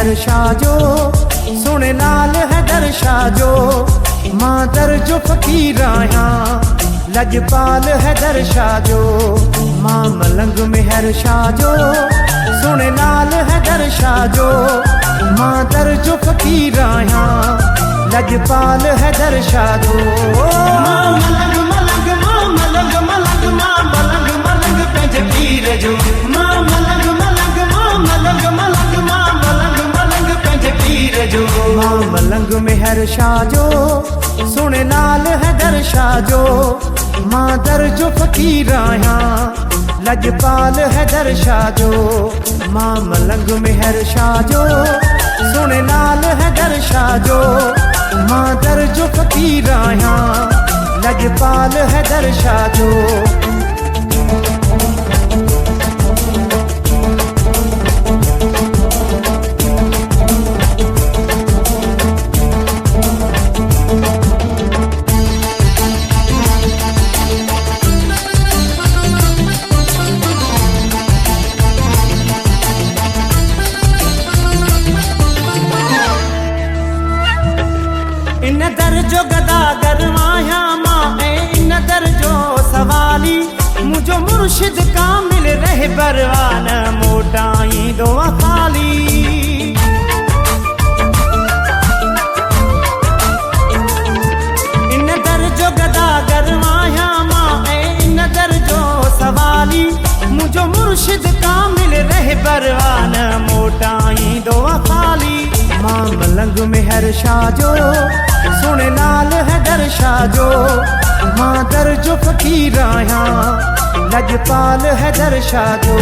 मेहर शाह जो, सुने लाल हैदर शाह जो, मां दर्जो फकीर आया लजपाल हैदर शाह जो, मां मलंग मेहर शाह जो, सुने लाल हैदर शाह जो, मां दर्जो फकीर आया लजपाल हैदर शाह जो। मां मलंग मलंग मां मलंग मलंग मां मलंग मलंग पंहिंजे पीर जो, मां मलंग मलंग मां मलंग मलंग मां मलंग मलंग पंहिंजे पीर जो। मां मलंग मेहर शाह जो, सुने लाल हैदर शाह जो, मां दर्जो फकीर आया लजपाल हैदर शाह जो, मां मलंग मेहर शाह जो, सुने लाल हैदर शाह जो, मां दर्जो फकीर आया लजपाल हैदर शाह जो। इन दर्जो गदागर माया मां इन दर्जो सवाली, मुझो मुर्शिद कामिल रह बरवान मोटाई दो खाली। इन दर्जो गदागर माया मां इन दर्जो सवाली, मुझो मुर्शिद कामिल रह बरवान मोटाई दो खाली। मां मलंग मेहर शाह जो, सुने लाल हैदर शाह जो, मां दर्जो फकीर आया लजपाल हैदर शाह जो।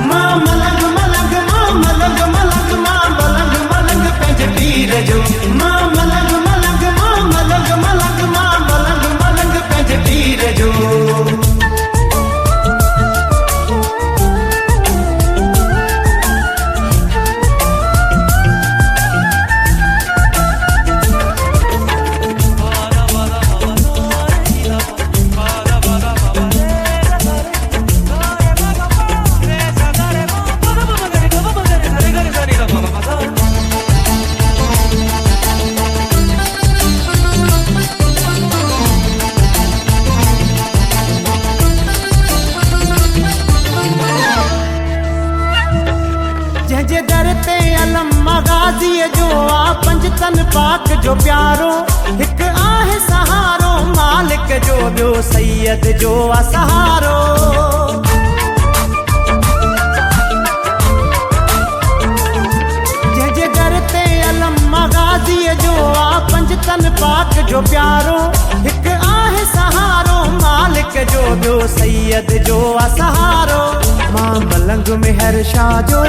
मां मलंग मलंग मां मलंग मलंग मां मलंग मलंग पंहिंजे पीर जो, मां मलंग मलंग मां मलंग मलंग मां मलंग मलंग पंहिंजे पीर जो। जंहिंजे दर ते अलम मगाज़ीअ जो आ पंजतन पाक जो प्यारो, हिकु आहे सहारो मालिक जो, ॿियो सैयद जो आ सहारो। जंहिंजे दर ते अलम मगाज़ीअ जो आ पंजतन पाक जो प्यारो, हिकु आहे सहारो मालिक जो, ॿियो सैयद जो आ सहारो। मां मलंग मेहर शाह जो,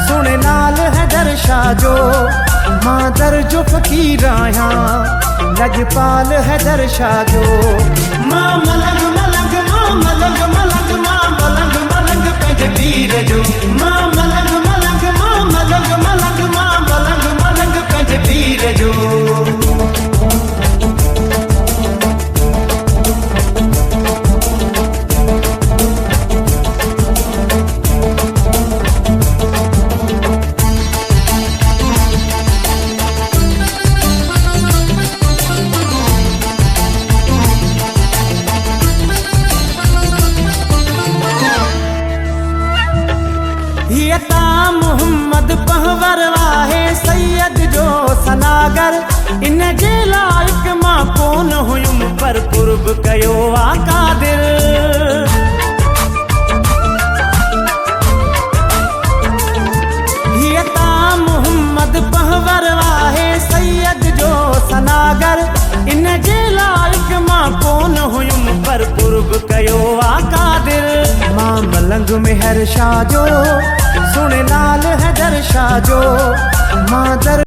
सुने लाल हैदर शाह जो, मां दर्जो फकीर आया लजपाल हैदर शाह जो। मां मलंग मलंग मां मलंग मलंग मां मलंग मलंग पंहिंजे पीर जो, मां मलंग मलंग मां मलंग मलंग मां मलंग मलंग पंहिंजे पीर जो। हियता मोहम्मद पहवर वाहे सैयद जो सनागर, इन जे लाइक मां कोन हुयुमि पर कुर्ब कयो आ कादिर। हियता मोहम्मद पहवर वाहे सैयद जो सनागर, इन जे लाइक मां कोन हुयुमि पर कुर्ब कयो आ कादिर। मां मलंग मेहर शाह जो, सुने लाल हैदर शाह जो, मां दर